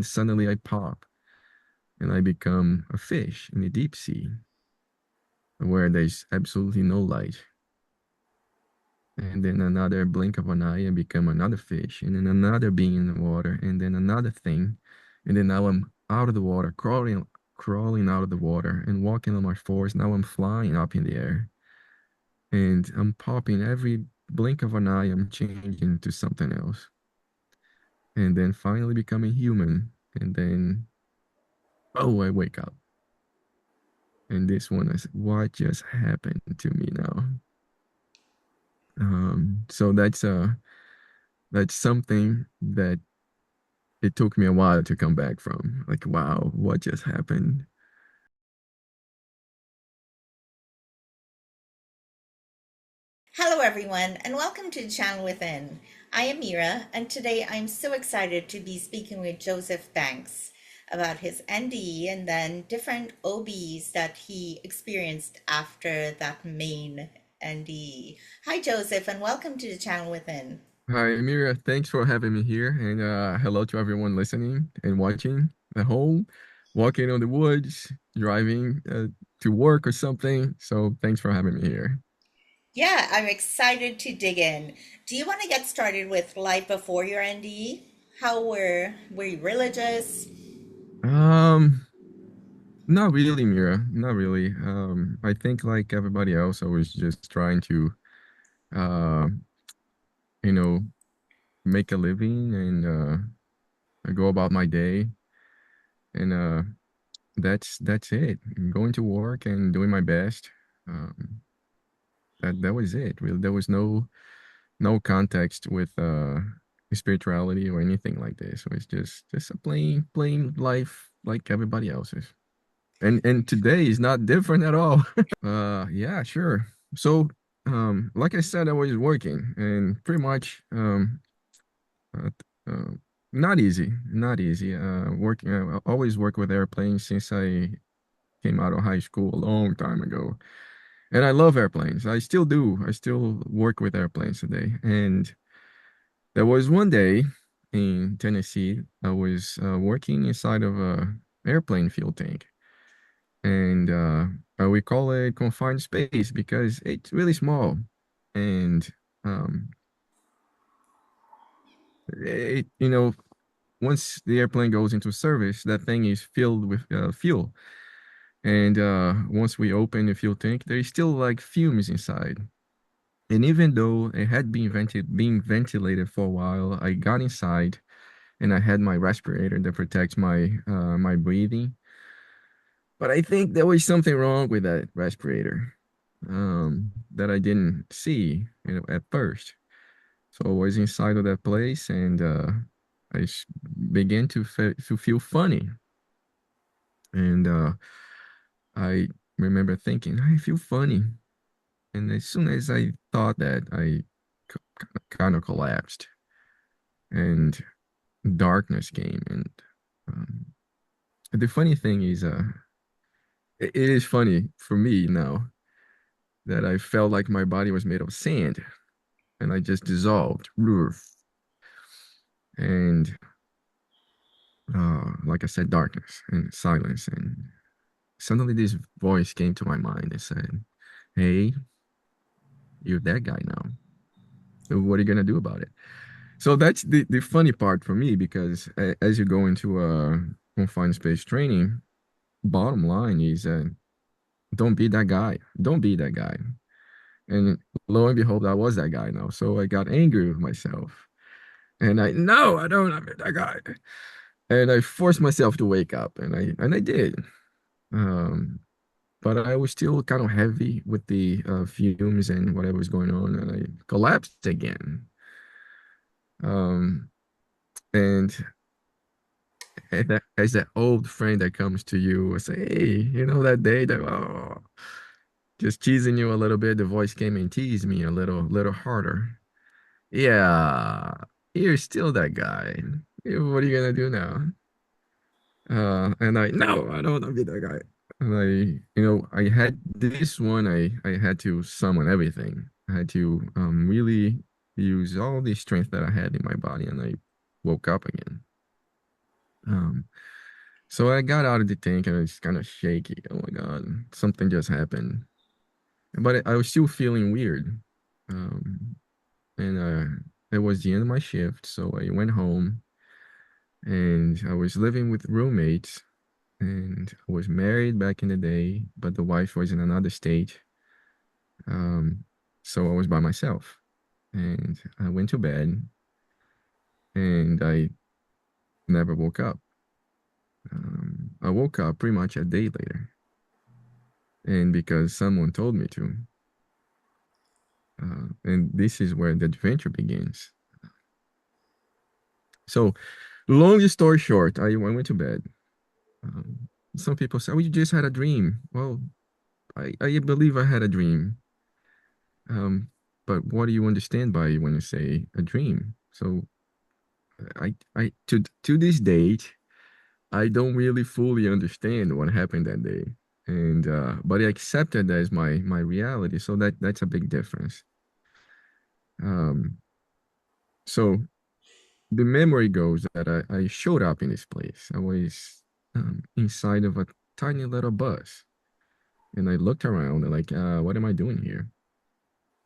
suddenly I pop and I become a fish in the deep sea where there's absolutely no light. And then another blink of an eye and become another fish, and then another being in the water, and then another thing. And then now I'm out of the water, crawling out of the water and walking on my fours. Now I'm flying up in the air. And I'm popping every blink of an eye, I'm changing to something else. And then finally becoming human. And then, oh, I wake up. And this one is what just happened to me now. So that's something that it took me a while to come back from. Like, wow, what just happened? Hello, everyone, and welcome to the channel within. I am Mira, and today I'm so excited to be speaking with Joseph Banks about his NDE and then different OBs that he experienced after that main NDE. Hi, Joseph, and welcome to the channel within. Hi, Amira. Thanks for having me here. And hello to everyone listening and watching at home, walking on the woods, driving to work or something. So thanks for having me here. Yeah, I'm excited to dig in. Do you want to get started with life before your NDE? How were you religious? Um, Not really, Mira. Not really. I think like everybody else, I was just trying to, uh, you know, make a living and I go about my day, and that's it. Going to work and doing my best. Um, that was it. Really, there was no context with spirituality or anything like this. So it's just a plain life like everybody else's. And today is not different at all. Yeah, sure. So, like I said, I was working and pretty much, uh, uh, not easy, not easy. Working, I always work with airplanes since I came out of high school a long time ago. And I love airplanes. I still do. I still work with airplanes today. And there was one day in Tennessee, I was working inside of a airplane fuel tank. And we call it confined space because it's really small. And um, once the airplane goes into service, that thing is filled with fuel. And once we open the fuel tank, there's still like fumes inside. And even though it had being ventilated for a while, I got inside and I had my respirator that protects my breathing. But I think there was something wrong with that respirator that I didn't see, at first. So I was inside of that place and I began to feel funny. And I remember thinking, I feel funny. And as soon as I thought that, I kind of collapsed and darkness came. And um, the funny thing is, it is funny for me now that I felt like my body was made of sand and I just dissolved. And like I said, darkness and silence. And suddenly this voice came to my mind and said, hey, you're that guy now. So what are you gonna do about it? So that's the funny part for me because as you go into a confined space training, bottom line is don't be that guy. Don't be that guy. And lo and behold, I was that guy now. So I got angry with myself. And no, I don't, I'm that guy. And I forced myself to wake up and I did. Um, but I was still kind of heavy with the fumes and whatever was going on, and I collapsed again. Um, and as that old friend that comes to you and say, "Hey, that day that just teasing you a little bit," the voice came and teased me a little harder. Yeah, you're still that guy. What are you gonna do now? And no, I don't want to be that guy. And I had this one, I had to summon everything. I had to really use all the strength that I had in my body, and I woke up again. Um, so I got out of the tank and I was kind of shaky. Oh my God, something just happened. But I was still feeling weird. Um, and it was the end of my shift, so I went home and I was living with roommates and I was married back in the day, but the wife was in another state. Um, so I was by myself and I went to bed and I never woke up. I woke up pretty much a day later, and because someone told me to. And this is where the adventure begins. So, long story short, I went to bed. Um, some people say, "Oh, you just had a dream." Well, I believe I had a dream. Um, but what do you understand by when you say a dream? So, I to this date, I don't really fully understand what happened that day. And but I accepted that as my reality. So that's a big difference. Um, so the memory goes that I showed up in this place. I was inside of a tiny little bus, and I looked around and like, what am I doing here?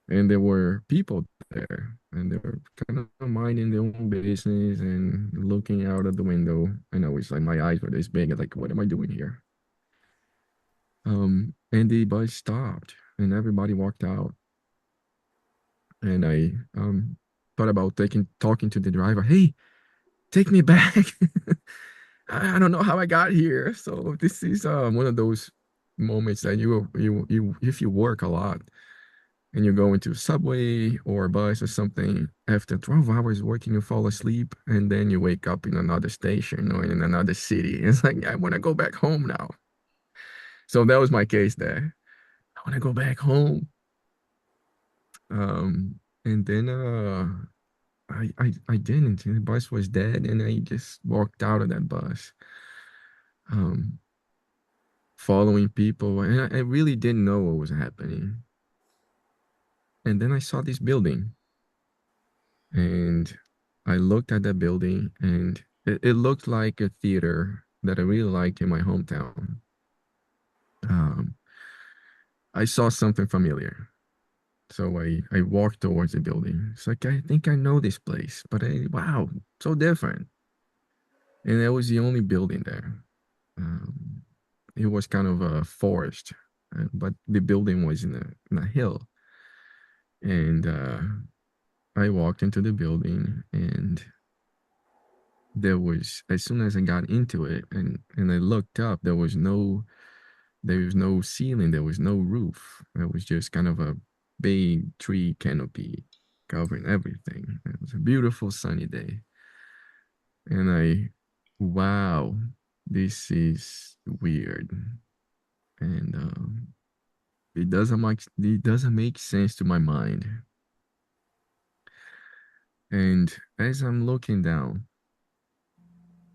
And there were people there, and they were kind of minding their own business and looking out of the window. And I was like, my eyes were this big, and like, what am I doing here? And the bus stopped, and everybody walked out. And I thought about talking to the driver. Hey, take me back. I don't know how I got here. So this is one of those moments that you if you work a lot and you go into a subway or a bus or something, after 12 hours working, you fall asleep and then you wake up in another station or in another city. It's like, I want to go back home now. So that was my case there. I want to go back home. And then I didn't. The bus was dead and I just walked out of that bus. Um, Following people, and I really didn't know what was happening. And then I saw this building, and I looked at that building, and it looked like a theater that I really liked in my hometown. Um, I saw something familiar, so I walked towards the building. It's like I think I know this place, but wow, so different. And that was the only building there. Um, it was kind of a forest, but the building was in a hill. And I walked into the building, and there was, as soon as I got into it and I looked up, there was no ceiling, there was no roof. It was just kind of a big tree canopy covering everything. It was a beautiful sunny day. And wow, this is weird. And it doesn't make sense to my mind. And as I'm looking down,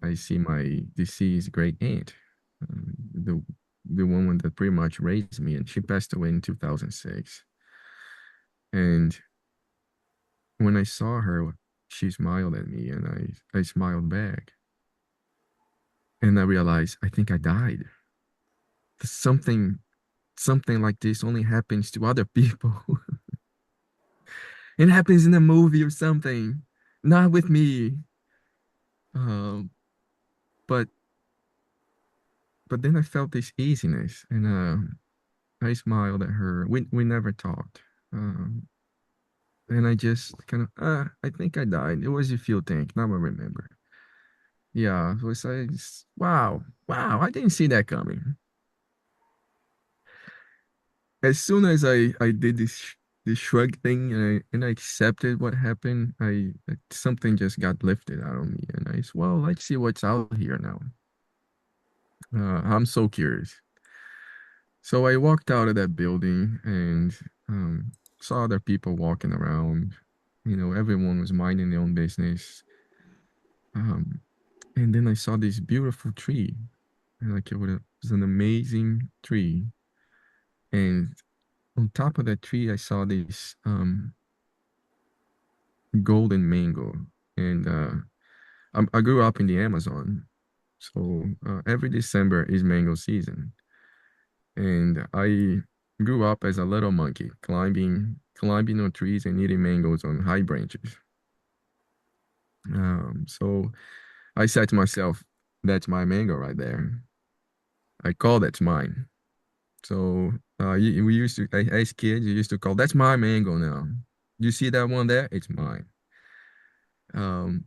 I see my deceased great aunt, the woman that pretty much raised me, and she passed away in 2006. And when I saw her, she smiled at me, and I smiled back, and I realized I think I died. Something something like this only happens to other people. It happens in a movie or something, not with me. Um, but then I felt this easiness, and I smiled at her. We never talked. Um, and I just kind of, I think I died. It was a fuel tank. Now I remember. Yeah, it was like, wow, wow, I didn't see that coming. As soon as I did this shrug thing and I accepted what happened, something just got lifted out of me, and I said, well, let's see what's out here now. I'm so curious. So I walked out of that building and saw other people walking around. You know, everyone was minding their own business. Um, and then I saw this beautiful tree, and like was an amazing tree. And on top of that tree, I saw this golden mango. And I grew up in the Amazon, So every December is mango season, and I grew up as a little monkey, climbing on trees and eating mangoes on high branches. So I said to myself, "That's my mango right there." I call that's mine. So we used to, as kids, you used to call, "That's my mango now." You see that one there? It's mine. Um,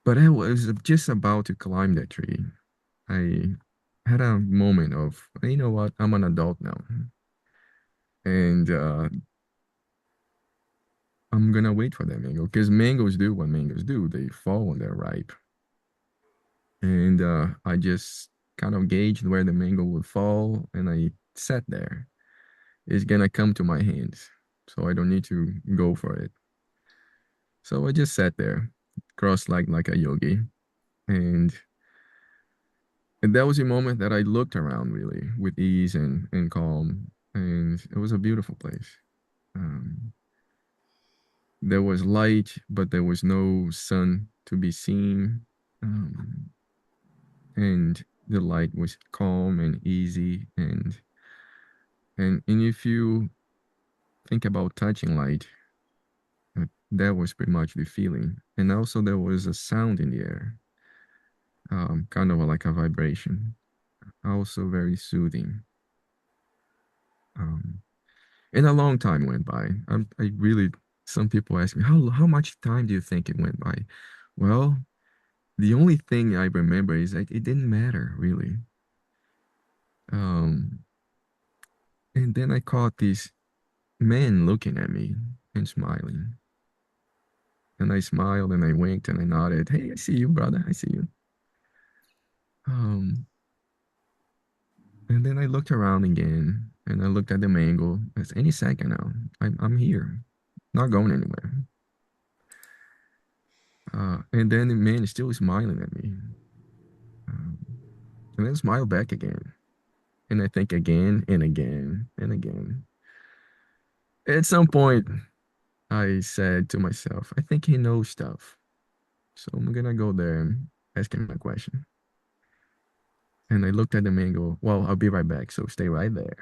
but I was just about to climb that tree. I had a moment of, you know what? I'm an adult now, and I'm gonna wait for that mango because mangoes do what mangoes do. They fall when they're ripe, and I just kind of gauged where the mango would fall, and I sat there. It's gonna come to my hands, so I don't need to go for it. So I just sat there, cross-legged like a yogi, and and that was a moment that I looked around really with ease and calm, and it was a beautiful place. Um, there was light, but there was no sun to be seen, um, and the light was calm and easy, and if you think about touching light, that was pretty much the feeling. And also there was a sound in the air, kind of like a vibration, also very soothing. Um, and a long time went by. I really, some people ask me, how much time do you think it went by? Well, the only thing I remember is that it didn't matter really. Um, and then I caught this man looking at me and smiling. And I smiled and I winked and I nodded. Hey, I see you, brother. I see you. Um, and then I looked around again and I looked at the mango. It's any second now. I'm here, not going anywhere. And then the man is still smiling at me. Um, and then smile back again. And I think again and again and again. At some point, I said to myself, I think he knows stuff. So I'm gonna go there and ask him a question. And I looked at the man and go, well, I'll be right back. So stay right there.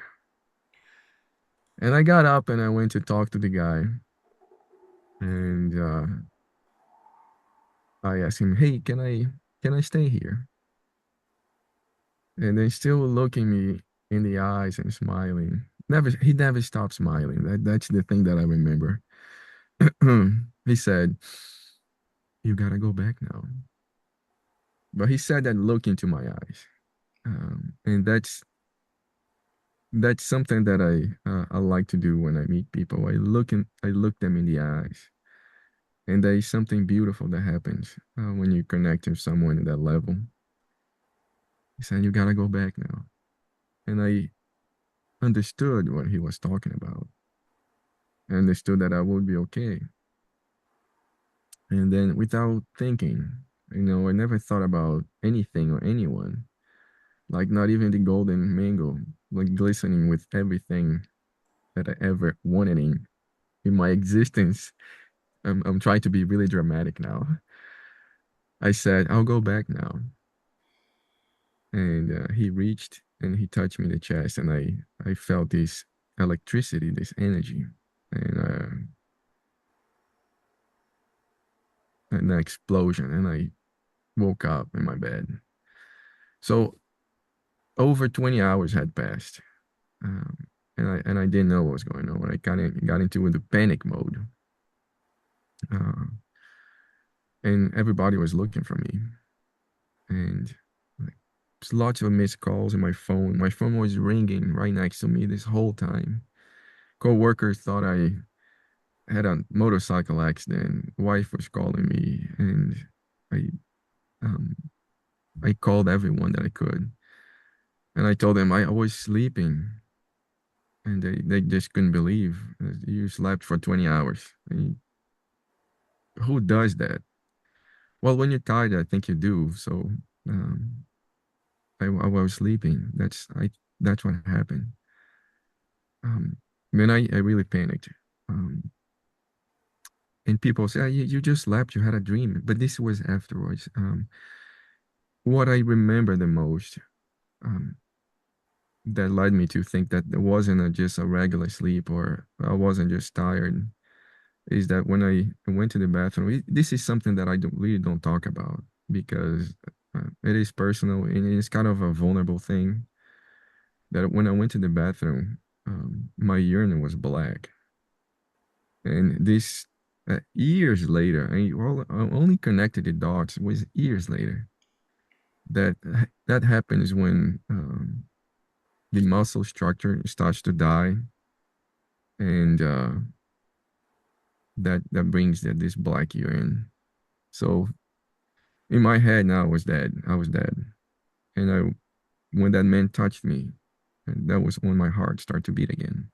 And I got up and I went to talk to the guy. And I asked him, hey, can I stay here? And then still looking me in the eyes and smiling. He never stopped smiling. That's the thing that I remember. He said, you gotta go back now. But he said that look into my eyes. And that's something that I like to do when I meet people. I look them in the eyes, and there is something beautiful that happens when you connect with someone at that level. He said, "You gotta go back now," and I understood what he was talking about. I understood that I would be okay, and then without thinking, I never thought about anything or anyone, like not even the golden mango, like glistening with everything that I ever wanted in my existence. I'm trying to be really dramatic now. I said, I'll go back now. And he reached and he touched me in the chest, and I felt this electricity, this energy, and an explosion, and I woke up in my bed. So over 20 hours had passed, um, and I didn't know what was going on. I kind of got into the panic mode, uh, and everybody was looking for me, and like, lots of missed calls on my phone. My phone was ringing right next to me this whole time. Co-workers thought I had a motorcycle accident. Wife was calling me, and I um I called everyone that I could, and I told them I was sleeping, and they just couldn't believe you slept for 20 hours. I mean, who does that? Well, when you're tired, I think you do. So um, I was sleeping. That's what happened. Um, then I really panicked. Um, and people say, "Ah, you just slept. You had a dream." But this was afterwards. what I remember the most, um, that led me to think that it wasn't just a regular sleep or I wasn't just tired, is that when I went to the bathroom, this is something that I don't really don't talk about because it is personal and it's kind of a vulnerable thing. That when I went to the bathroom, my urine was black, and this years later, I only connected the dots was years later that that happens when the muscle structure starts to die, and that brings this black urine. So in my head now, I was dead. I was dead, and I when that man touched me, and that was when my heart started to beat again,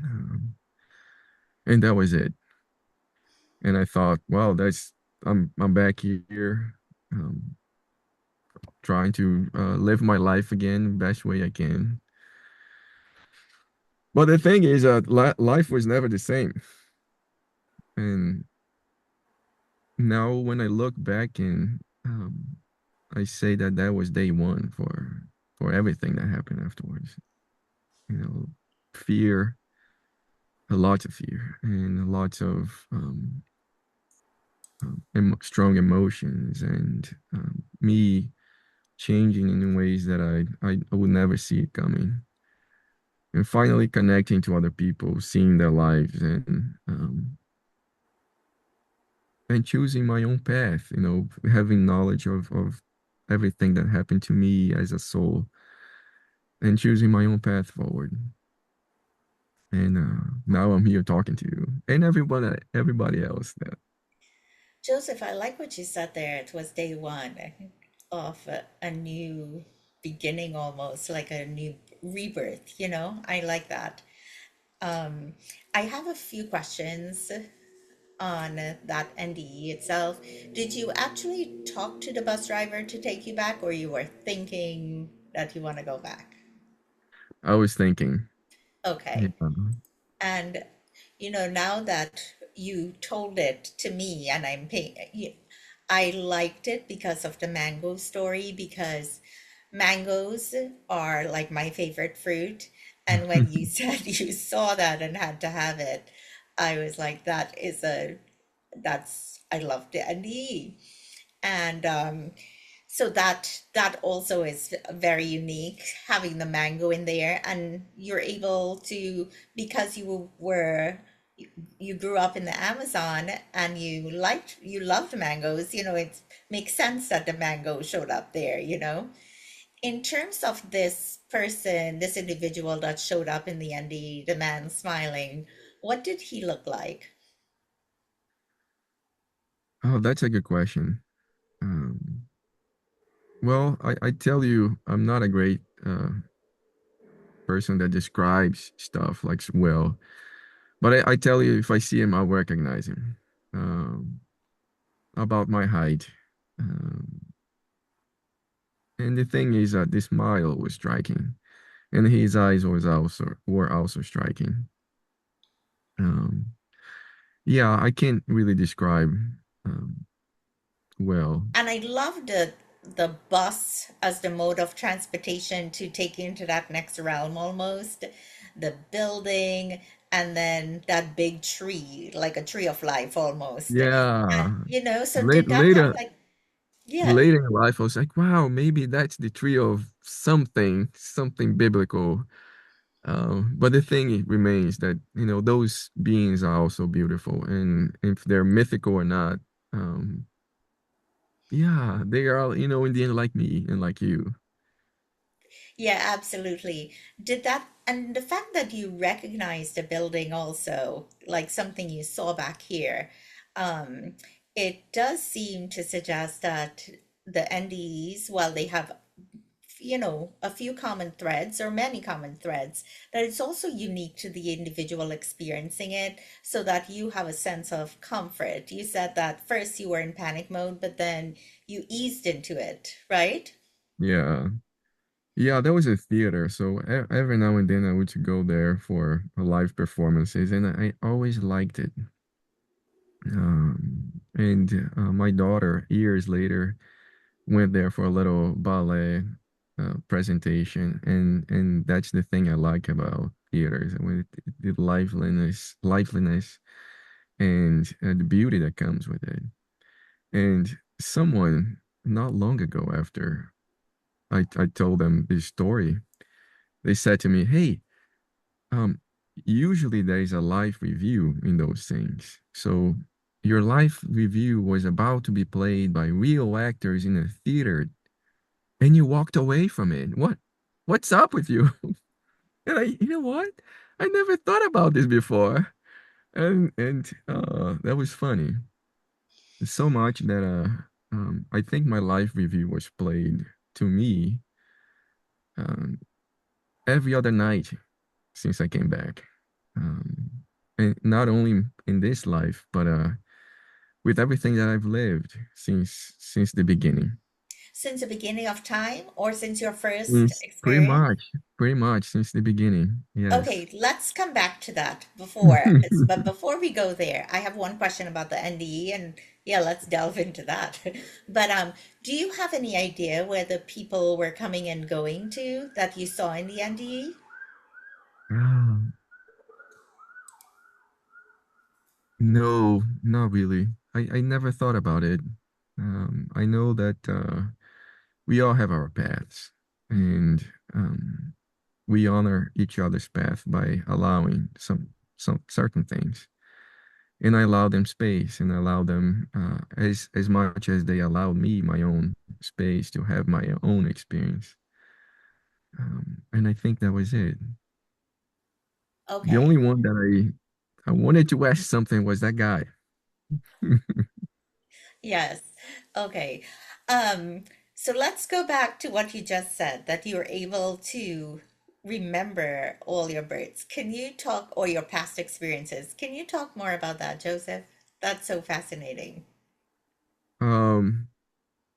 um, and that was it. And I thought, well, that's I'm back here, um, trying to live my life again best way I can. But the thing is, life was never the same. And now when I look back and I say that that was day one for everything that happened afterwards. You know, fear, a lot of fear, and a lot of strong emotions, and me changing in ways that I would never see it coming. And finally connecting to other people, seeing their lives, and choosing my own path, having knowledge of everything that happened to me as a soul, and choosing my own path forward. And now I'm here talking to you and everybody else. That Joseph, I like what you said there. It was day one of a new beginning, almost like a new rebirth, you know? I like that. Um, I have a few questions on that NDE itself. Did you actually talk to the bus driver to take you back, or you were thinking that you want to go back? I was thinking. Yeah. Okay. And now that you told it to me, and I liked it because of the mango story, because mangoes are like my favorite fruit. And when you said you saw that and had to have it, I was like, I love the NDE. And so that also is very unique, having the mango in there, and you're able to, because you grew up in the Amazon and you loved mangoes, it makes sense that the mango showed up there, in terms of this individual that showed up in the ND, the man smiling. What did he look like? Oh, that's a good question. Um, well, I tell you, I'm not a great person that describes stuff like well, but I tell you, if I see him, I'll recognize him. Um, about my height. Um, and the thing is that this smile was striking, and his eyes were also striking. Um, yeah, I can't really describe um, well. And I love the bus as the mode of transportation to take you into that next realm, almost. The building, and then that big tree, like a tree of life almost. Yeah, So did that have later like, yeah. later in life, I was like, wow, maybe that's the tree of something biblical. But the thing remains that those beings are also beautiful, and if they're mythical or not, um, yeah, they are all, in the end, like me and like you. Yeah, absolutely. Did that, and the fact that you recognize the building also, like something you saw back here, um, it does seem to suggest that the NDEs, while they have, a few common threads or many common threads, that it's also unique to the individual experiencing it, so that you have a sense of comfort. You said that first you were in panic mode, but then you eased into it, right? Yeah. Yeah, that was a theater, so every now and then I would go there for live performances, and I always liked it. And my daughter, years later, went there for a little ballet presentation, and that's the thing I like about theaters, with the liveliness, and the beauty that comes with it. And someone not long ago, after I told them this story, they said to me, "Hey, um, usually there is a live review in those things. So your live review was about to be played by real actors in a theater, and you walked away from it. What's up with you?" And you know what? I never thought about this before, and that was funny. So much that I think my live review was played to me um, every other night since I came back. Um, and not only in this life, but with everything that I've lived since the beginning. Since the beginning of time or since your first Since experience? pretty much since the beginning. Yes. Okay, let's come back to that before. But before we go there, I have one question about the NDE, and yeah, let's delve into that. But do you have any idea where the people were coming and going to that you saw in the NDE? Ah, no, not really. I never thought about it. I know that we all have our paths, and we honor each other's path by allowing some certain things. And I allow them space, and I allow them as much as they allowed me my own space to have my own experience. And I think that was it. The Okay. only one that I wanted to ask something was that guy. Yes. Okay. Um, so let's go back to what you just said, that you were able to remember all your births. Can you talk, or your past experiences? Can you talk more about that, Joseph? That's so fascinating. um,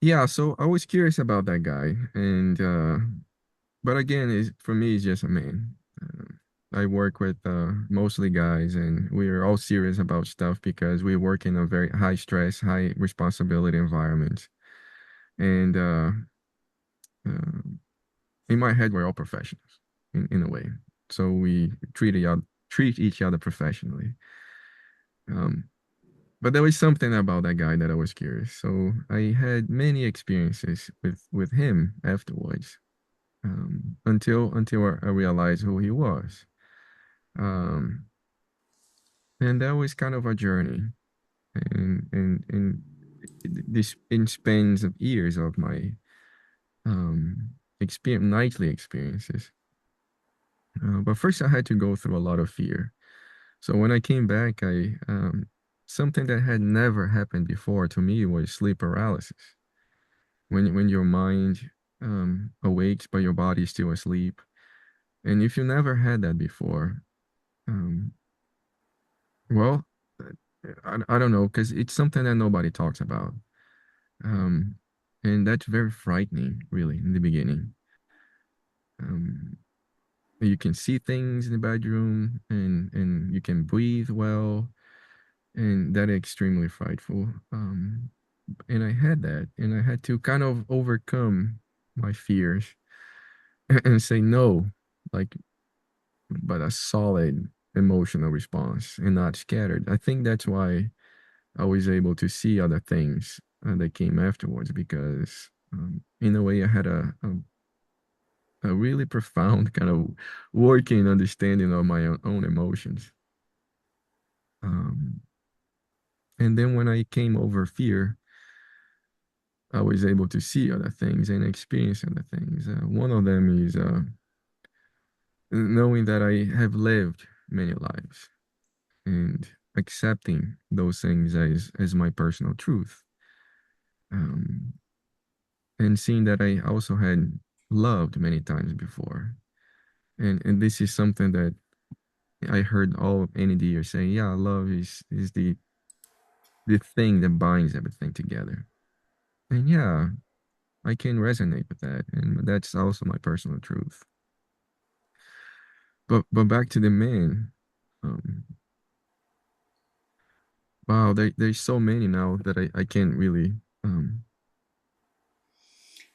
yeah, so I was curious about that guy, and but again, for me, it's just a man. I work with mostly guys, and we're all serious about stuff because we work in a very high stress, high responsibility environment. And uh, in my head, we're all professionals in a way. So we treat each other professionally. Um, but there was something about that guy that I was curious. So I had many experiences with him afterwards, until I realized who he was. Um, and that was kind of a journey, and this in spans of years of my experience, nightly experiences. But first, I had to go through a lot of fear. So when I came back, I something that had never happened before to me was sleep paralysis. When your mind awakes but your body is still asleep, and if you never had that before, um, well, I don't know, because it's something that nobody talks about. Um, and that's very frightening, really, in the beginning. Um, you can see things in the bedroom, and you can breathe well, and that is extremely frightful. And I had that, and I had to kind of overcome my fears and say no, like, but a solid emotional response and not scattered. I think that's why I was able to see other things that came afterwards, because in a way I had a really profound kind of working understanding of my own emotions. Um, and then when I came over fear, I was able to see other things and experience other things. One of them is knowing that I have lived many lives and accepting those things as my personal truth. Um, and seeing that I also had loved many times before. And this is something that I heard all NEDers saying, yeah, love is the thing that binds everything together. And yeah, I can resonate with that. And that's also my personal truth. But back to the man. Um, wow, there's so many now that I can't really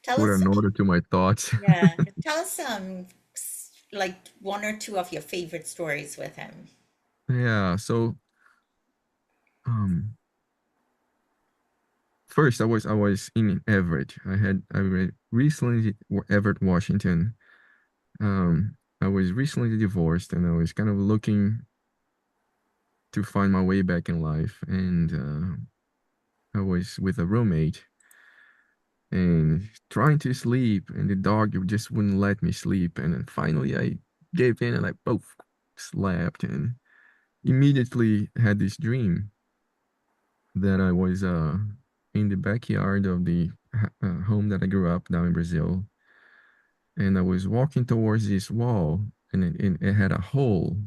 Tell put us, an order to my thoughts. yeah, tell us like one or two of your favorite stories with him. Yeah, so um first I was in Everett. I read recently Everett, Washington. I was recently divorced and I was kind of looking to find my way back in life, and I was with a roommate and trying to sleep, and the dog just wouldn't let me sleep. And then finally I gave in and I both slept and immediately had this dream that I was in the backyard of the home that I grew up down in Brazil, and I was walking towards this wall, and it had a hole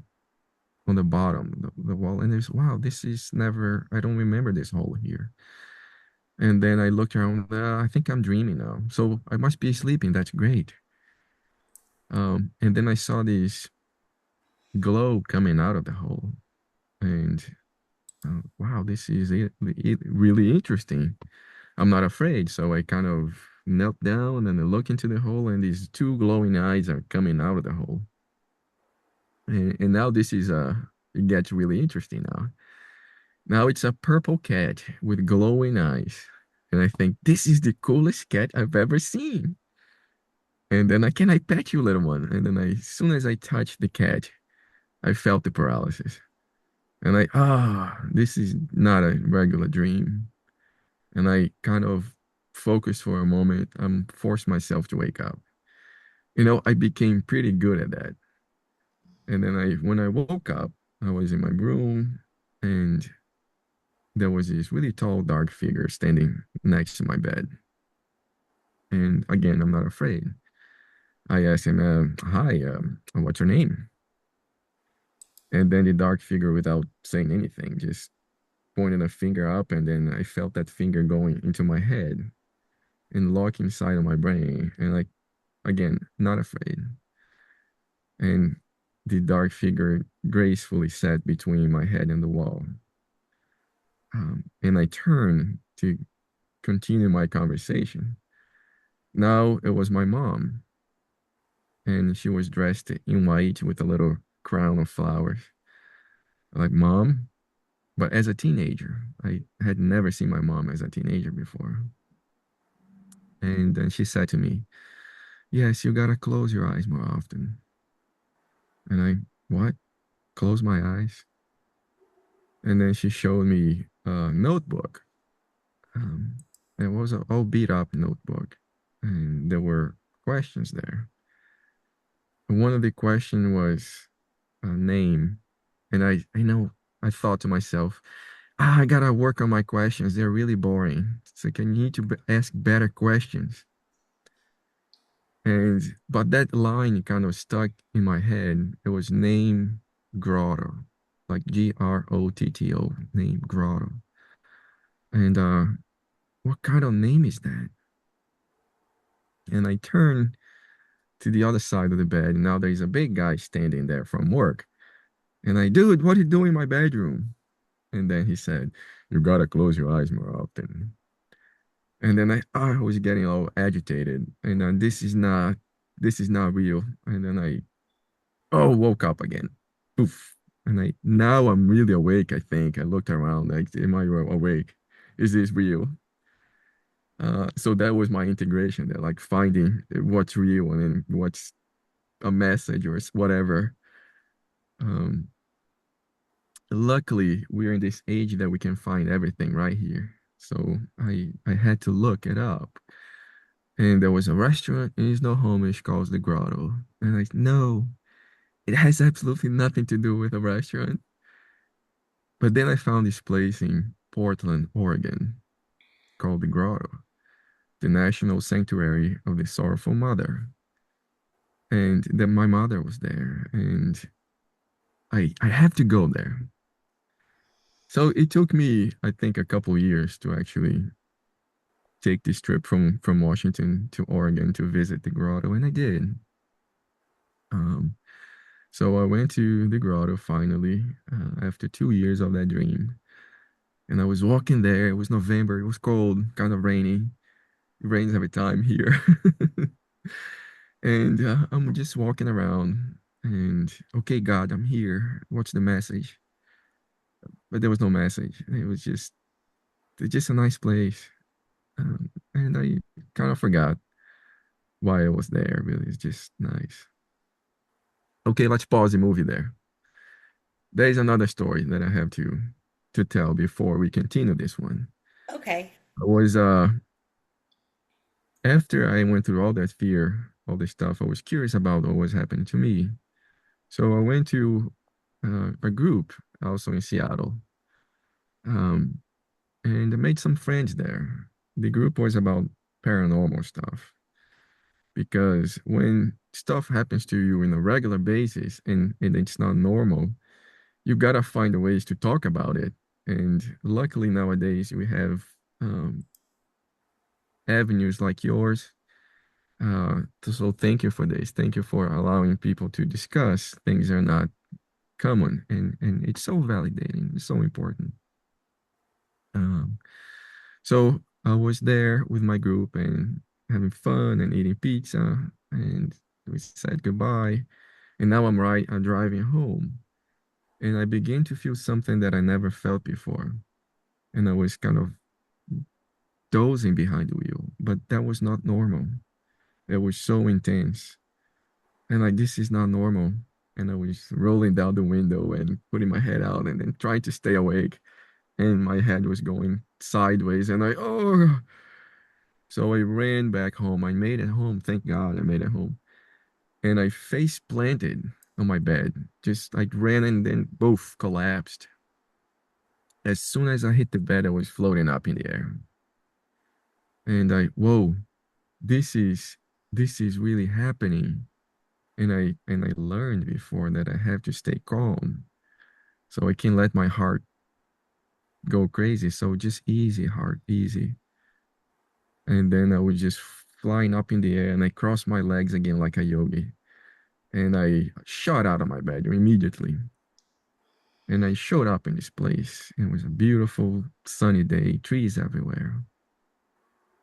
on the bottom, the wall, and there's wow, this is never, I don't remember this hole here. And then I looked around, I think I'm dreaming now, so I must be sleeping. That's great. And then I saw this glow coming out of the hole, and wow, this is really interesting. I'm not afraid. So I kind of knelt down and I look into the hole, and these two glowing eyes are coming out of the hole. And now this is it gets really interesting now. Now it's a purple cat with glowing eyes. And I think this is the coolest cat I've ever seen. And then can I pet you, little one? And then as soon as I touched the cat, I felt the paralysis. And this is not a regular dream. And I kind of focused for a moment. Forced myself to wake up. I became pretty good at that. And then when I woke up, I was in my room, and there was this really tall, dark figure standing next to my bed. And again, I'm not afraid. I asked him, "Hi, what's your name?" And then the dark figure, without saying anything, just pointed a finger up, and then I felt that finger going into my head and lock inside of my brain. And like again, not afraid. And the dark figure gracefully sat between my head and the wall. And I turned to continue my conversation. Now it was my mom, and she was dressed in white with a little crown of flowers. Like, mom, but as a teenager, I had never seen my mom as a teenager before. And then she said to me, "Yes, you gotta close your eyes more often." And what? Close my eyes? And then she showed me a notebook. Um, it was an all beat up notebook, and there were questions there. And one of the question was a name, and I know I thought to myself, I gotta work on my questions. They're really boring. So I need to ask better questions. And but that line kind of stuck in my head. It was name Grotto, like Grotto, name Grotto. And what kind of name is that? And I turned to the other side of the bed, and now there's a big guy standing there from work. And dude, what are you doing in my bedroom? And then he said, "You gotta close your eyes more often." And then I was getting all agitated, and this is not real. And then woke up again. Poof. And now I'm really awake, I think. I looked around, like, am I awake? Is this real? So that was my integration there, like finding what's real and then what's a message or whatever. Um, Luckily, we're in this age that we can find everything right here. So I had to look it up. And there was a restaurant in Snohomish called the Grotto. And no, it has absolutely nothing to do with a restaurant. But then I found this place in Portland, Oregon, called the Grotto, the National Sanctuary of the Sorrowful Mother. And then my mother was there, and I have to go there. So it took me, I think, a couple years to actually take this trip from Washington to Oregon to visit the grotto, and I did. Um, so I went to the grotto finally after 2 years of that dream, and I was walking there. It was November. It was cold, kind of rainy, It rains every time here. And I'm just walking around and, okay, God, I'm here. What's the message? But there was no message. It was just a nice place. And I kind of forgot why I was there. Really, it's just nice. Okay, let's pause the movie there. There is another story that I have to tell before we continue this one. Okay. I was After I went through all that fear, all this stuff, I was curious about what was happening to me. So I went to a group also in Seattle, um, and I made some friends there. The group was about paranormal stuff because when stuff happens to you in a regular basis and it's not normal, you gotta find ways to talk about it. And luckily nowadays we have um, avenues like yours. So thank you for this. Thank you for allowing people to discuss things that are not common, and it's so validating. It's so important. Um, so I was there with my group and having fun and eating pizza, and we said goodbye. And now I'm driving home, and I began to feel something that I never felt before. And I was kind of dozing behind the wheel, but that was not normal. It was so intense. And like, this is not normal. And I was rolling down the window and putting my head out and then trying to stay awake. And my head was going sideways. And so I ran back home. I made it home. Thank God I made it home. And I face planted on my bed, just like ran and then both collapsed. As soon as I hit the bed, I was floating up in the air. And whoa, this is this is really happening. And I learned before that I have to stay calm so I can let my heart go crazy. So just easy, heart, easy. And then I was just flying up in the air and I crossed my legs again like a yogi. And I shot out of my bed immediately. And I showed up in this place. It was a beautiful sunny day, trees everywhere.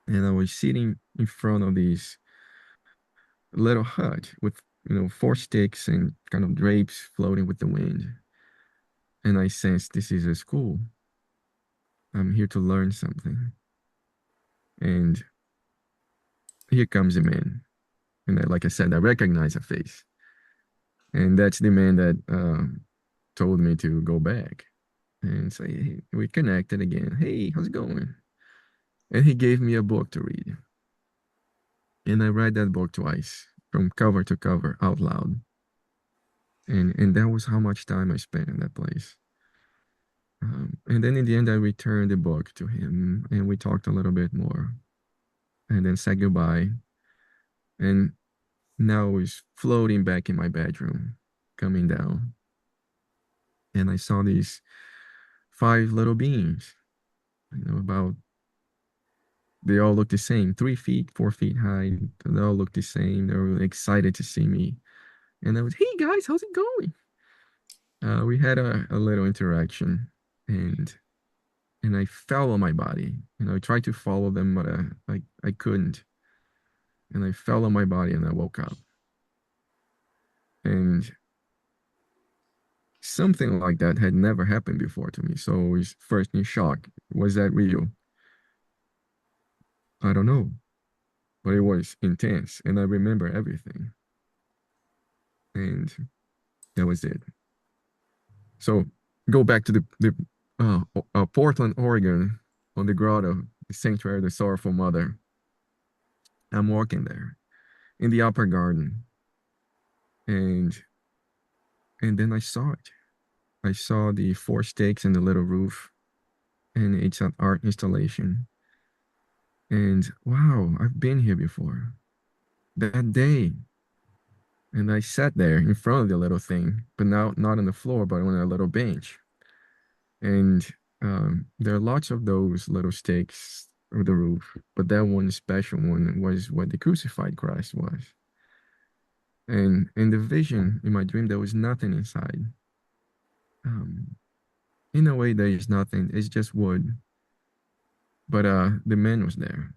And I was sitting in front of this little hut with, four sticks and kind of drapes floating with the wind. And I sensed this is a school. I'm here to learn something. And here comes a man. And like I said, I recognize a face. And that's the man that told me to go back and say, hey, we connected again. Hey, how's it going? And he gave me a book to read. And I read that book twice, from cover to cover, out loud. And that was how much time I spent in that place. And then in the end, I returned the book to him and we talked a little bit more and then said goodbye. And now I was floating back in my bedroom, coming down. And I saw these five little beings, about, they all looked the same, 3 feet, 4 feet high. They all looked the same. They were really excited to see me. And I was, hey guys, how's it going? We had a little interaction and I fell on my body. I tried to follow them, but I couldn't. And I fell on my body and I woke up. And something like that had never happened before to me. So I was first in shock. Was that real? I don't know. But it was intense. And I remember everything. And that was it. So go back to Portland, Oregon, on the grotto, the sanctuary of the Sorrowful Mother. I'm walking there in the upper garden. And and then I saw it. I saw the four stakes and the little roof, and it's an art installation. And wow, I've been here before. That day, and I sat there in front of the little thing, but now not on the floor, but on a little bench. And there are lots of those little stakes of the roof, but that one special one was what the crucified Christ was. And in the vision, in my dream, there was nothing inside. Um, in a way, there is nothing. It's just wood. But the man was there,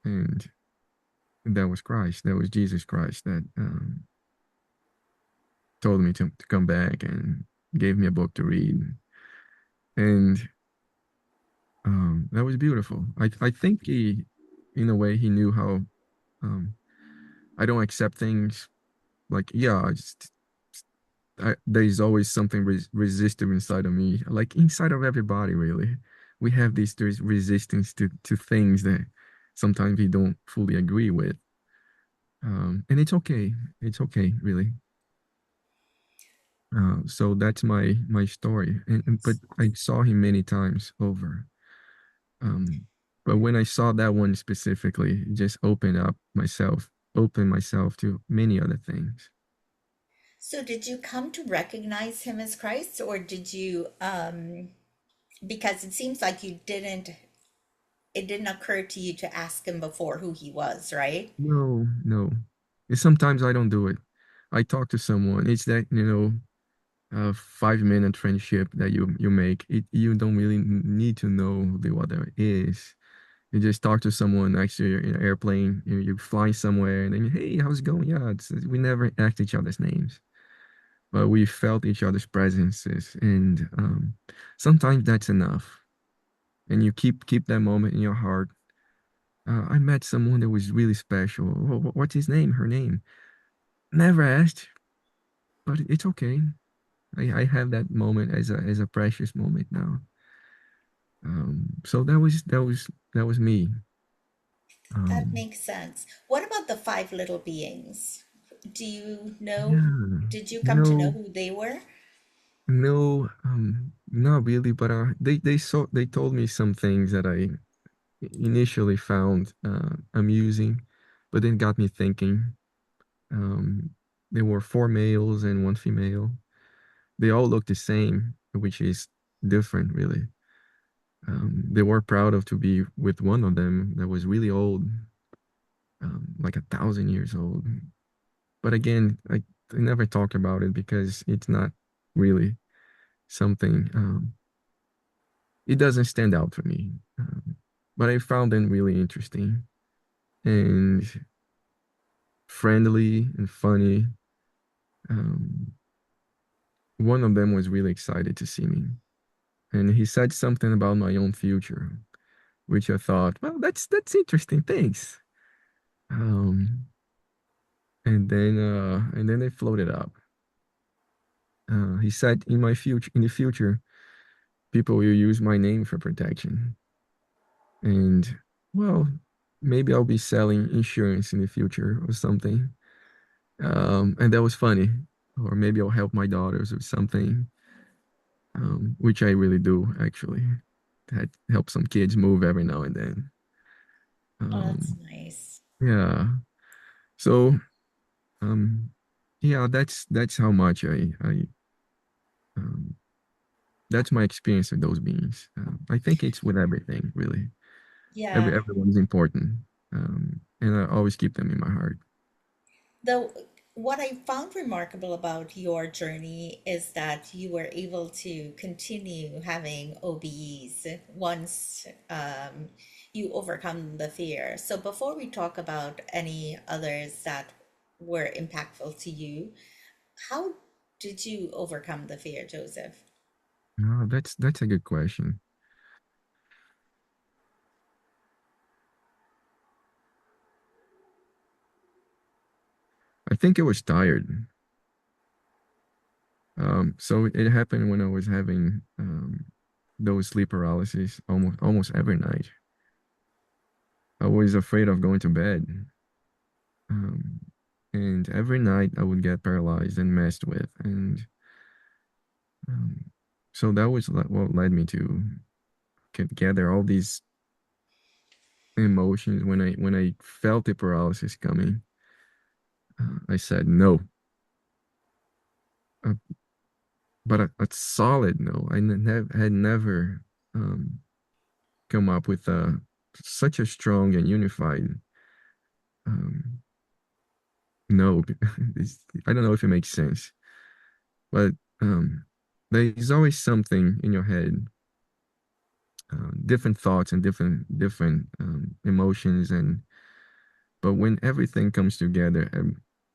and that was Christ. That was Jesus Christ that told me to come back and gave me a book to read. And that was beautiful. I think he, in a way, he knew how um, I don't accept things like, yeah, there's always something resistive inside of me, like inside of everybody, really. We have this resistance to things that sometimes we don't fully agree with. And it's okay. It's okay, really. So that's my story. But I saw him many times over. Um, but when I saw that one specifically, it just opened myself to many other things. So did you come to recognize him as Christ, or did you, because it seems like it didn't occur to you to ask him before who he was, right? No, no. And sometimes I don't do it. I talk to someone. It's that, 5 minute friendship that you make. You don't really need to know who the other is. You just talk to someone next to you in an airplane. You fly somewhere, and then hey, how's it going? Yeah, we never asked each other's names, but we felt each other's presences, and sometimes that's enough. And you keep that moment in your heart. I met someone that was really special. What's his name? Her name? Never asked, but it's okay. I have that moment as a precious moment now. So that was me. That Um, makes sense. What about the five little beings? Do you know, yeah, did you come to know no, who they were? no, not really. But they told me some things that I initially found amusing, but then got me thinking. Um, there were four males and one female. They all looked the same, which is different, really. They were proud of to be with one of them that was really old, like 1,000 years old. But again, I never talk about it because it's not really something. It doesn't stand out for me. But I found them really interesting and friendly and funny. Um, one of them was really excited to see me, and he said something about my own future, which I thought, well, that's interesting. Thanks. Um, and then they floated up. He said, in the future, people will use my name for protection, and well, maybe I'll be selling insurance in the future or something. And that was funny. Or maybe I'll help my daughters with something, which I really do actually. That help some kids move every now and then. Oh, that's Um, nice. yeah. So, um, yeah, that's how much um, that's my experience with those beings. I think it's with everything, really. Yeah. Everyone's important, and I always keep them in my heart. Though what I found remarkable about your journey is that you were able to continue having OBEs once you overcome the fear. So before we talk about any others that were impactful to you, how did you overcome the fear, Joseph? No, that's a good question. I think I was tired. So it happened when I was having those sleep paralysis almost every night. I was afraid of going to bed. Um, and every night I would get paralyzed and messed with. And um, so that was what led me to get gather all these emotions when I felt the paralysis coming. I said no, uh, but a solid no. Had never um, come up with such a strong and unified um, no. I don't know if it makes sense, but um, there's always something in your head, different thoughts and different emotions, and But when everything comes together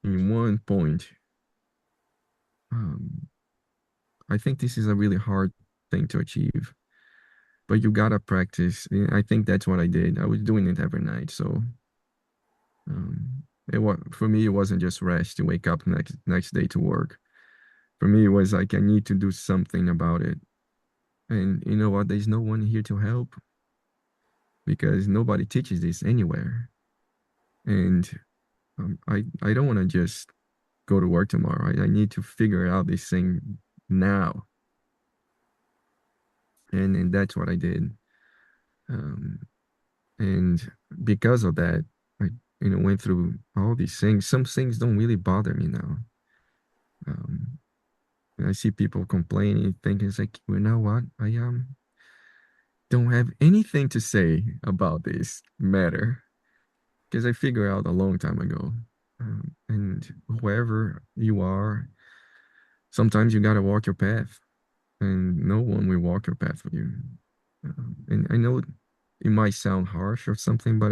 in one point, um, I think this is a really hard thing to achieve. But you gotta practice. And I think that's what I did. I was doing it every night. So it was for me. It wasn't just rest to wake up next day to work. For me, it was like I need to do something about it. And you know what? There's no one here to help because nobody teaches this anywhere. And I don't want to just go to work tomorrow. I need to figure out this thing now. And that's what I did. Um, and because of that, I went through all these things. Some things don't really bother me now. Um, and I see people complaining, thinking it's like, you know what? I don't have anything to say about this matter because I figured out a long time ago. And whoever you are, sometimes you gotta walk your path, and no one will walk your path with you. And I know it might sound harsh or something, but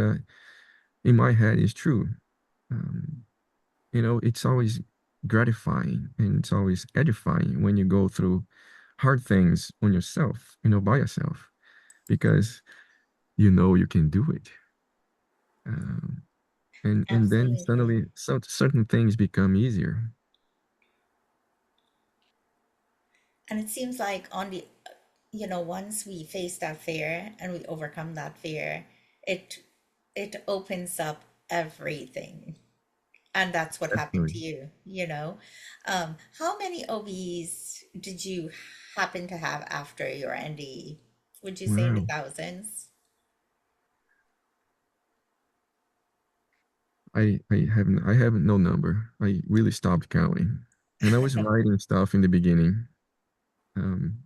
in my head, it's true. Um, it's always gratifying and it's always edifying when you go through hard things on yourself, by yourself, because you can do it. Um, and then Absolutely. suddenly certain things become easier. And it seems like once we face that fear and we overcome that fear, it it opens up everything. And that's what happened Definitely. to you. How many OBs did you happen to have after your NDE? Would you say in the Wow. thousands? I have no number. I really stopped counting. And I was writing stuff in the beginning.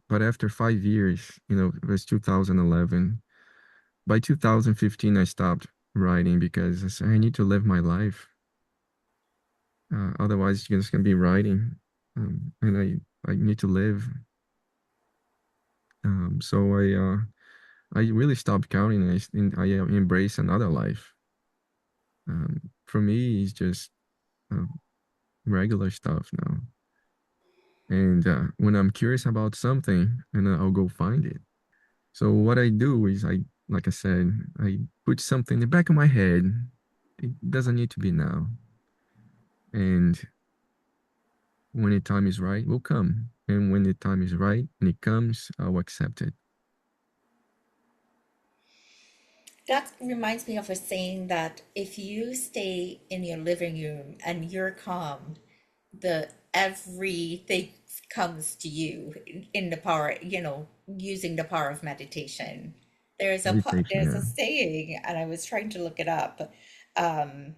But after 5 years, it was 2011. By 2015, I stopped writing because I said, I need to live my life. Otherwise, you're just gonna be writing. And I need to live. So I really stopped counting and I embrace another life. For me, it's just uh, regular stuff now. And when I'm curious about something, and I'll go find it. So what I do is like I said, I put something in the back of my head. It doesn't need to be now. And when the time is right, will come. And when the time is right and it comes, I'll accept it. That reminds me of a saying that if you stay in your living room and you're calm, the everything comes to you in the power, using the power of meditation. Meditation, There's a yeah. saying, and I was trying to look it up. Um,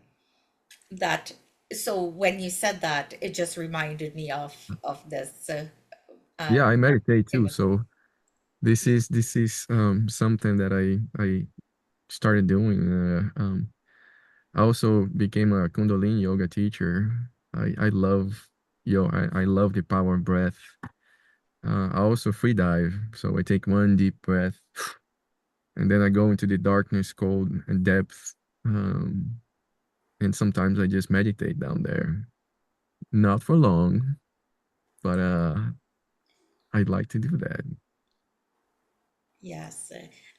that so when you said that, it just reminded me of this Yeah, I meditate too. famous. So this is something that I started doing. I also became a Kundalini yoga teacher. I love I love the power of breath. I also free dive, so I take one deep breath and then I go into the darkness, cold, and depth. Um, and sometimes I just meditate down there. Not for long, but I'd like to do that. Yes,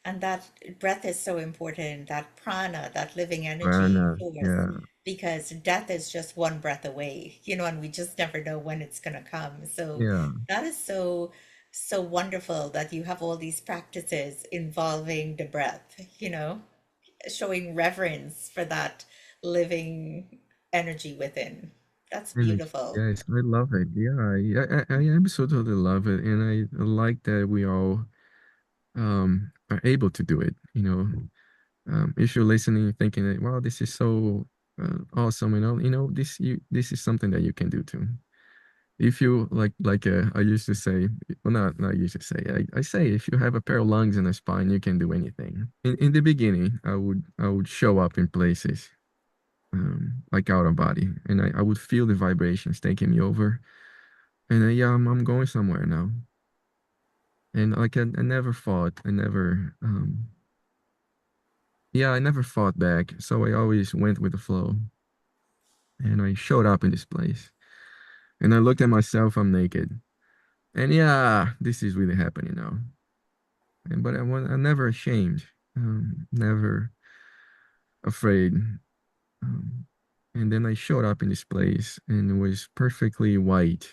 and that breath is so important, that prana, that living energy Prana, force, yeah, because death is just one breath away, and we just never know when it's going to come. So yeah. that is so wonderful that you have all these practices involving the breath, showing reverence for that living energy within. That's Energy. beautiful. Yes, I love it. Yeah, I absolutely love it, and I like that we all are able to do it. If you're listening, thinking that, wow, this is so awesome, this is something that you can do too. If you I used to say, well, not used to say, I say, if you have a pair of lungs and a spine, you can do anything. In the beginning, I would show up in places like out of body, and I would feel the vibrations taking me over, and yeah, I'm going somewhere now, and like I never fought, I never yeah, I never fought back, so I always went with the flow. And I showed up in this place, and I looked at myself. I'm naked, and yeah, this is really happening now. And but I'm never ashamed, never afraid. Um, and then I showed up in this place, and it was perfectly white,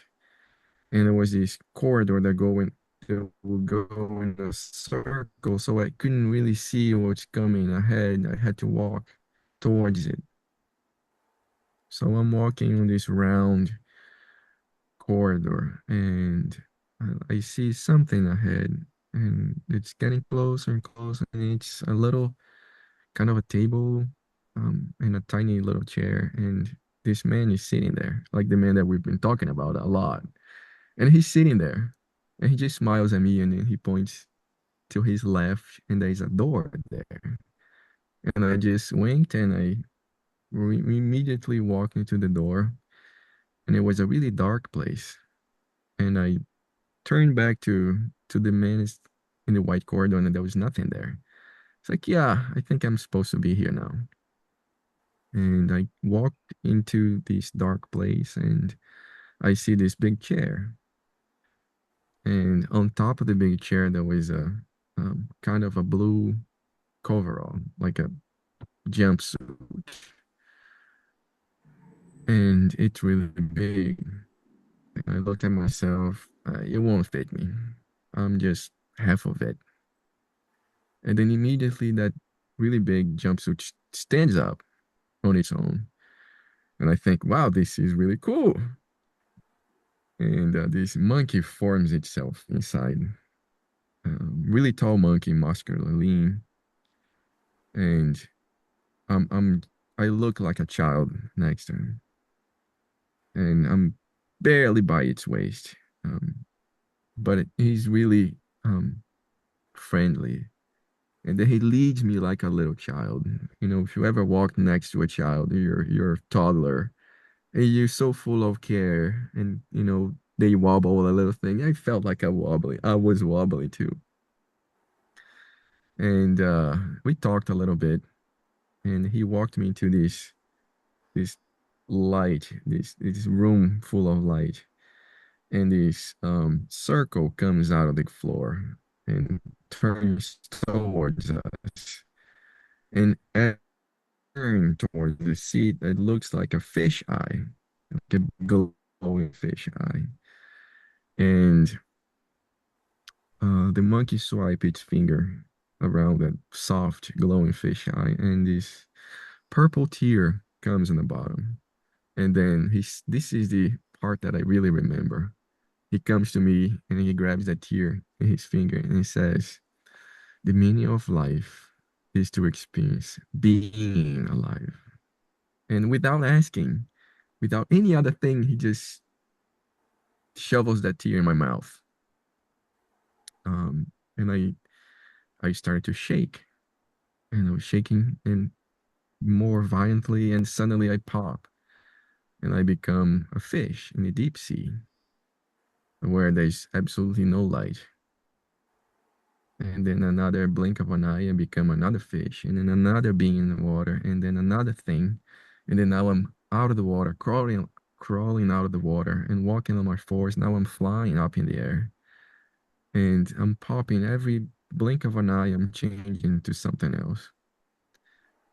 and there was this corridor that would go in a circle, so I couldn't really see what's coming ahead. I had to walk towards it. So I'm walking on this round corridor, and I see something ahead, and it's getting closer and closer, and it's a little kind of a table, and a tiny little chair, and this man is sitting there, like the man that we've been talking about a lot. And he's sitting there, and he just smiles at me, and then he points to his left, and there's a door there. And I just winked, and we immediately walked into the door, and it was a really dark place. And I turned back to the man in the white corridor, and there was nothing there. It's like, yeah, I think I'm supposed to be here now. And I walked into this dark place, and I see this big chair. And on top of the big chair, there was a kind of a blue coverall, like a jumpsuit. And it's really big. And I looked at myself, it won't fit me. I'm just half of it. And then immediately that really big jumpsuit stands up on its own. And I think, wow, this is really cool. And this monkey forms itself inside. Really tall monkey, muscular, lean. And I'm, I'm, I look like a child next to him. And I'm barely by its waist. But he's really friendly. And then he leads me like a little child. You know, if you ever walked next to a child, you're a toddler, and you're so full of care, and they wobble a little thing. I felt like I was wobbly too. And we talked a little bit, and he walked me into this light, this room full of light, and this circle comes out of the floor and turns towards us. And as I turn towards the seat, it looks like a fish eye, like a glowing fish eye. And the monkey swipe its finger around that soft, glowing fish eye, and this purple tear comes in the bottom. And then this is the part that I really remember. He comes to me and he grabs that tear in his finger and he says, "The meaning of life is to experience being alive." And without asking, without any other thing, he just shovels that tear in my mouth. And I started to shake, and I was shaking and more violently, and suddenly I pop and I become a fish in the deep sea where there's absolutely no light. And then another blink of an eye and become another fish, and then another being in the water, and then another thing. And then now I'm out of the water, crawling out of the water and walking on my fours. Now I'm flying up in the air. And I'm popping every blink of an eye, I'm changing to something else.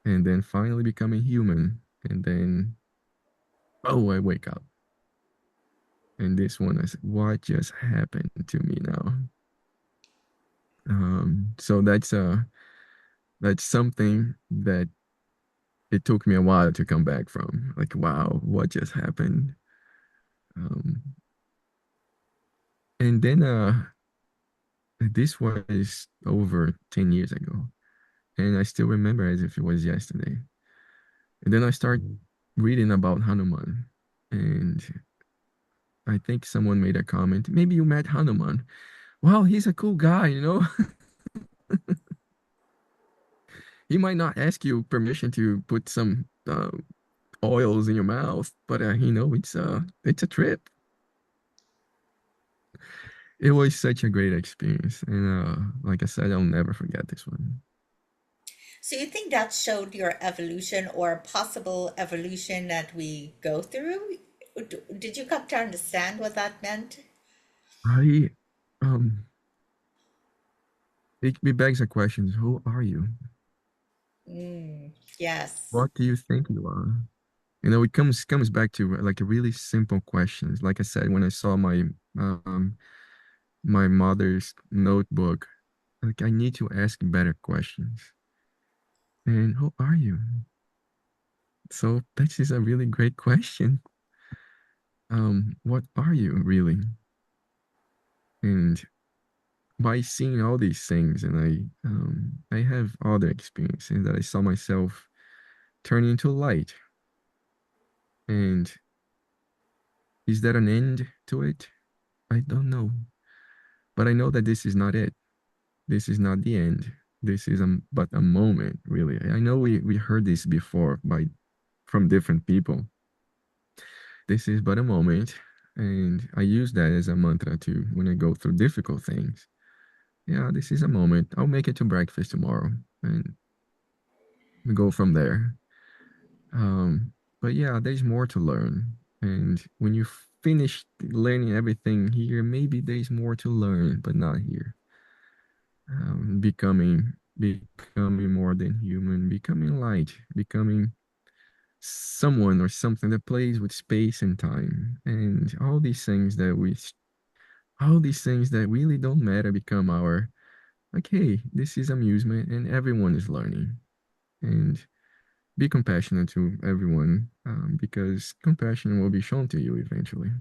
And then finally becoming human. And then, oh, I wake up. And this one, I said, what just happened to me now? So that's something that it took me a while to come back from. Like, wow, what just happened? Um, and then this was over 10 years ago. And I still remember as if it was yesterday. And then I started reading about Hanuman. And I think someone made a comment, maybe you met Hanuman. Wow, he's a cool guy, you know? He might not ask you permission to put some oils in your mouth, but it's a trip. It was such a great experience. And like I said, I'll never forget this one. So you think that showed your evolution or possible evolution that we go through? Did you come to understand what that meant? I um it begs a question, who are you? Mm, yes. What do you think you are? It comes back to like a really simple questions. Like I said, when I saw um my mother's notebook, like I need to ask better questions. And who are you? So this is a really great question. What are you really? And by seeing all these things, and I have other experiences that I saw myself turn into light. And is that an end to it? I don't know. But I know that this is not it. This is not the end. This is but a moment, really. I know we heard this before from different people. This is but a moment. And I use that as a mantra too when I go through difficult things. Yeah, this is a moment. I'll make it to breakfast tomorrow and we go from there. Um, but yeah, there's more to learn. And when you finish learning everything here, maybe there's more to learn, but not here. Becoming more than human, becoming light, becoming someone or something that plays with space and time, and all these things that really don't matter become our like, hey, this is amusement, and everyone is learning, and be compassionate to everyone, because compassion will be shown to you eventually.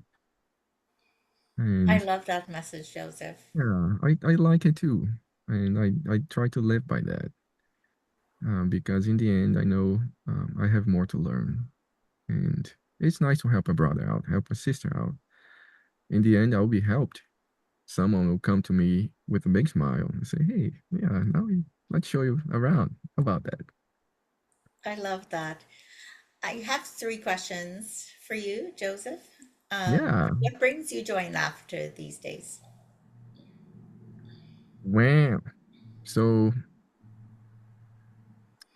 I And love that message, Joseph. yeah, I like it too, and I try to live by that. Because in the end, I know I have more to learn. And it's nice to help a brother out, help a sister out. In the end, I'll be helped. Someone will come to me with a big smile and say, hey, yeah, let's show you around. How about that? I love that. I have three questions for you, Joseph. Yeah. What brings you joy and laughter these days? Wow. So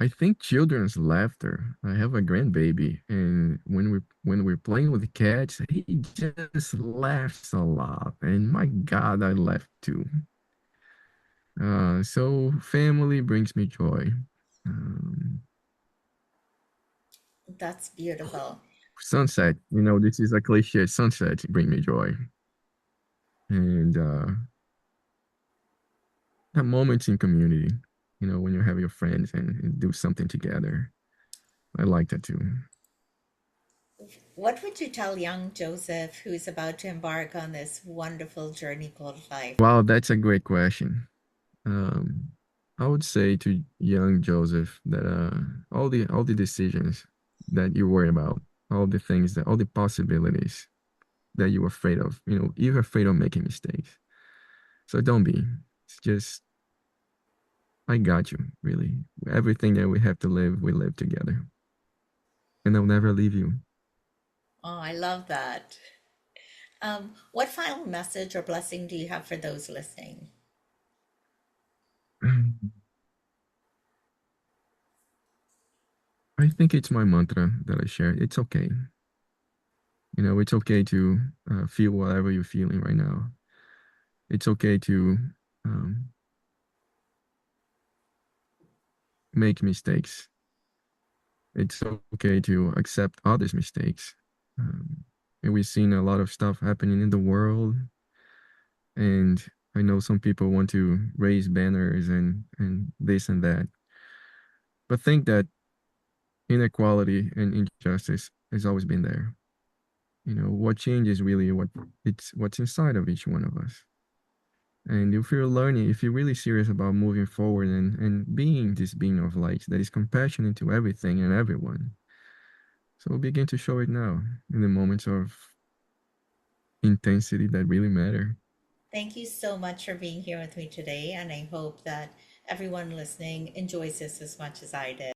I think children's laughter. I have a grandbaby, and when we're playing with the cats, he just laughs a lot. And my God, I laugh too. So family brings me joy. Um, That's beautiful. Sunset, this is a cliche. Sunset bring me joy, and that moments in community. When you have your friends and do something together. I like that too. What would you tell young Joseph who's about to embark on this wonderful journey called life? Wow, that's a great question. Um, I would say to young Joseph that all the decisions that you worry about, all the possibilities that you're afraid of, you're afraid of making mistakes. So don't be. It's just I got you, really. Everything that we have to live, we live together. And I'll never leave you. Oh, I love that. What final message or blessing do you have for those listening? I think it's my mantra that I share. It's okay. It's okay to feel whatever you're feeling right now. It's okay to um, make mistakes. It's okay to accept others' mistakes. Um, and we've seen a lot of stuff happening in the world. And I know some people want to raise banners and this and that. But think that inequality and injustice has always been there. What changes really it's what's inside of each one of us. And if you're really serious about moving forward and being this being of light that is compassionate to everything and everyone, so begin to show it now in the moments of intensity that really matter. Thank you so much for being here with me today, and I hope that everyone listening enjoys this as much as I did.